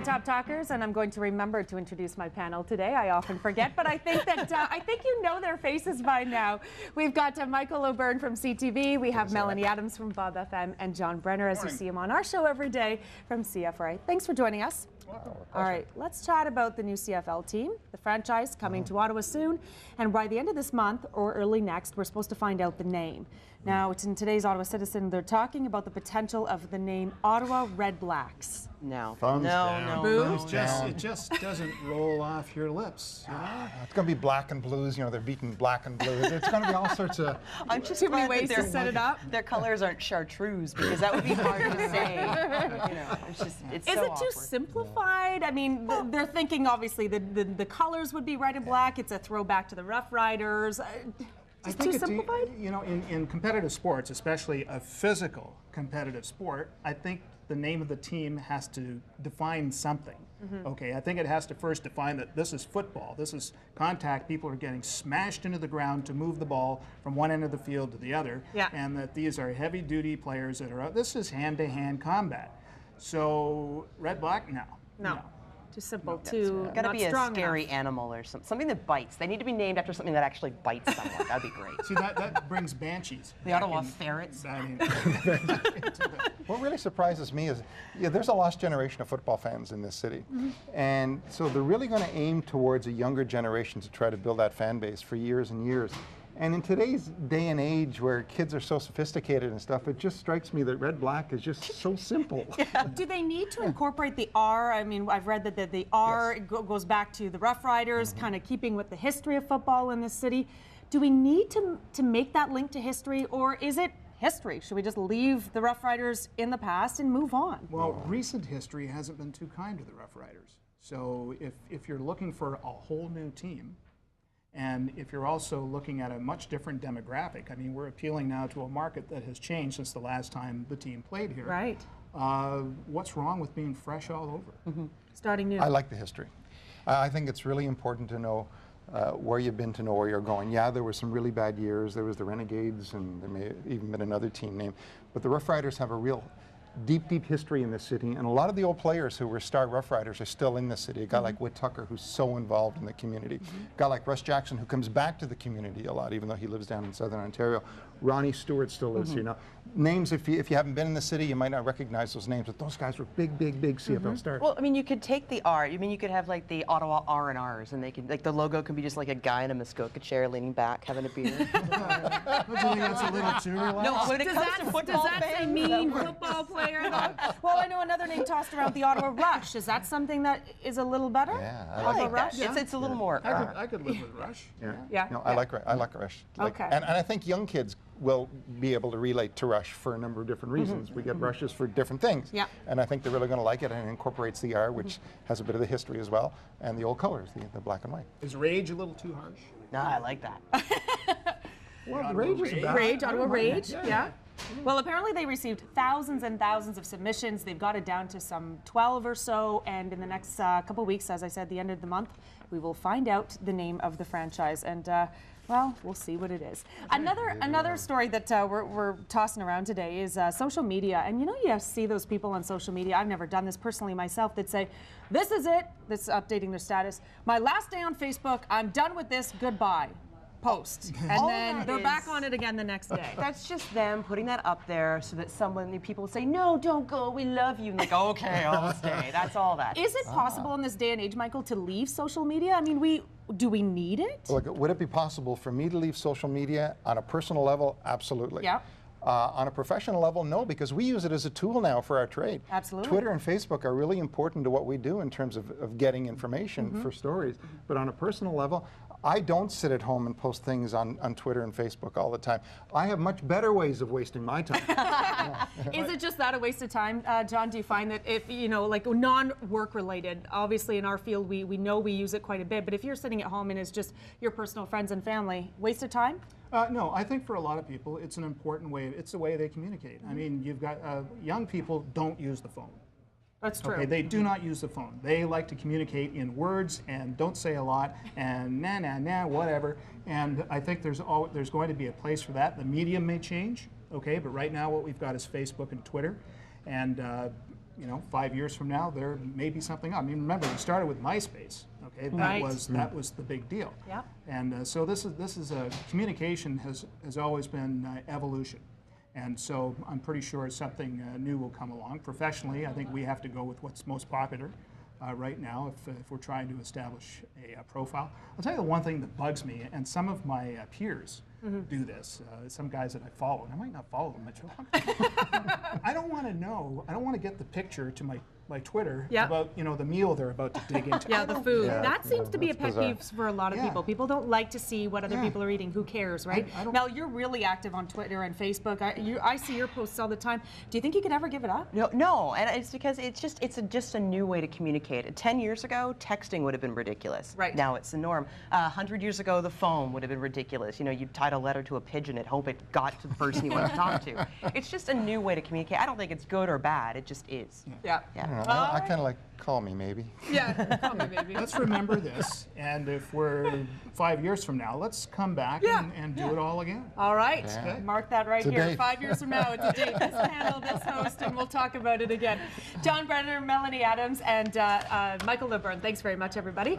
Top Talkers, and I'm going to remember to introduce my panel today. I often forget, but I think that I think you know their faces by now. We've got Michael O'Byrne from CTV, we have Melanie Adams from Bob FM, and John Brenner, as you see him on our show every day, from CFRA. Thanks for joining us. All right, let's chat about the new CFL team, the franchise coming to Ottawa soon, and by the end of this month or early next, we're supposed to find out the name. Now, it's in today's Ottawa Citizen, they're talking about the potential of the name Ottawa Red Blacks. No. It just doesn't roll off your lips. You know? It's going to be black and blues. You know, they're beating black and blues. It's going to be all sorts of. I'm just too many ways to set it up. Their colors aren't chartreuse because that would be hard to say. You know, it's Is so it too awkward. simplified? I mean, they're thinking obviously the colors would be red and black. It's a throwback to the Roughriders. Is it too simplified? You know, in competitive sports, especially a physical competitive sport, I think the name of the team has to define something. Okay, I think it has to first define that this is football. This is contact. People are getting smashed into the ground to move the ball from one end of the field to the other, and that these are heavy-duty players that are out. This is hand-to-hand combat. So red, black, no. Too simple, too Got to not be a strong scary enough. animal or something that bites. They need to be named after something that actually bites someone. That'd be great. See, that brings banshees. The Ottawa ferrets. I mean, What really surprises me is, there's a lost generation of football fans in this city, and so they're really going to aim towards a younger generation to try to build that fan base for years and years. And in today's day and age where kids are so sophisticated and stuff, it just strikes me that red black is just so simple. Do they need to incorporate the R? I mean, I've read that the R goes back to the Roughriders, kind of keeping with the history of football in this city. Do we need to make that link to history, or is it history? Should we just leave the Roughriders in the past and move on? well, recent history hasn't been too kind to the Roughriders. So if you're looking for a whole new team, and if you're also looking at a much different demographic, I mean, we're appealing now to a market that has changed since the last time the team played here. Right. What's wrong with being fresh all over? Starting new. I like the history. I think it's really important to know where you've been to know where you're going. Yeah, there were some really bad years. There was the Renegades, and there may have even been another team name. But the Roughriders have a real deep history in this city, and a lot of the old players who were star Roughriders are still in this city. A guy like Whit Tucker, who's so involved in the community. A guy like Russ Jackson, who comes back to the community a lot, even though he lives down in Southern Ontario. Ronnie Stewart still lives here now. Names, if you haven't been in the city, you might not recognize those names, but those guys were big CFL stars. Well, I mean, you could take the R. I mean, you could have like the Ottawa R&Rs, and they could, like, the logo can be just like a guy in a Muskoka chair leaning back, having a beer. Don't you think that's a little too relaxed? No, when it comes to football does that say fans, mean football player, though? Well, I know another name tossed around, the Ottawa Rush. Is that something that is a little better? Yeah, I Ottawa like Rush? that. It's a little more. I could live with Rush. Yeah. No, I like Rush. Okay. And I think young kids will be able to relate to Rush for a number of different reasons. We get Rushes for different things. Yeah. And I think they're really going to like it, and it incorporates the R, which has a bit of the history as well, and the old colors, the black and white. Is Rage a little too harsh? No, I like that. Well, Rage is about Rage, Ottawa Rage, yeah. Well, apparently they received thousands and thousands of submissions. They've got it down to some 12 or so, and in the next couple weeks, as I said, the end of the month, we will find out the name of the franchise, and well, we'll see what it is. Another story that we're tossing around today is social media, and you see those people on social media. I've never done this personally myself, that say, "This is it." This is updating their status. My last day on Facebook. I'm done with this. Goodbye. Post, and then they're back on it again the next day. That's just them putting that up there so that people say, "No, don't go. We love you." And like, okay, I'll stay. That's all that. Is it possible in this day and age, Michael, to leave social media? I mean, do we need it? Look, would it be possible for me to leave social media on a personal level? Absolutely. Yeah. On a professional level, no, because we use it as a tool now for our trade. Absolutely. Twitter and Facebook are really important to what we do in terms of getting information for stories. But on a personal level, I don't sit at home and post things on Twitter and Facebook all the time. I have much better ways of wasting my time. Is it just that a waste of time, John? Do you find that if, like non-work related, obviously in our field we know we use it quite a bit, but if you're sitting at home and it's just your personal friends and family, waste of time? No, I think for a lot of people it's an important way. It's the way they communicate. I mean, you've got young people don't use the phone. That's true. Okay, they do not use the phone. They like to communicate in words and don't say a lot and nah, whatever. And I think there's going to be a place for that. The medium may change, okay, but right now what we've got is Facebook and Twitter. And you know, 5 years from now, there may be something. I mean, remember, we started with MySpace. Okay, Right. that was the big deal. Yeah. And so this is a communication has always been evolution. And so I'm pretty sure something new will come along. Professionally, I think we have to go with what's most popular right now if we're trying to establish a profile. I'll tell you the one thing that bugs me, and some of my peers do this, some guys that I follow, and I might not follow them much longer. I don't want to know, I don't want to get the picture to my Twitter Yeah. about, you know, the meal they're about to dig into. Yeah, I the don't food. care. That seems to be a that's pet bizarre. peeve for a lot of Yeah. people. People don't like to see what other Yeah. people are eating. Who cares, right? I don't- Mel, you're really active on Twitter and Facebook. I see your posts all the time. Do you think you could ever give it up? No, and it's because it's just a new way to communicate. 10 years ago, texting would have been ridiculous. Right. Now it's the norm. 100 years ago, the phone would have been ridiculous. You know, you tied a letter to a pigeon and hope it got to the person you want to talk to. It's just a new way to communicate. I don't think it's good or bad. It just is. Yeah. Yeah. I don't know, I kind of like, call me maybe. Yeah, call me, baby. Let's remember this, and if we're 5 years from now, let's come back Yeah. and do it all again. All right, Yeah. mark that right It's a here. date. 5 years from now, it's a date. This panel, this host, and we'll talk about it again. John Brenner, Melanie Adams, and Michael LeBurn. Thanks very much, everybody.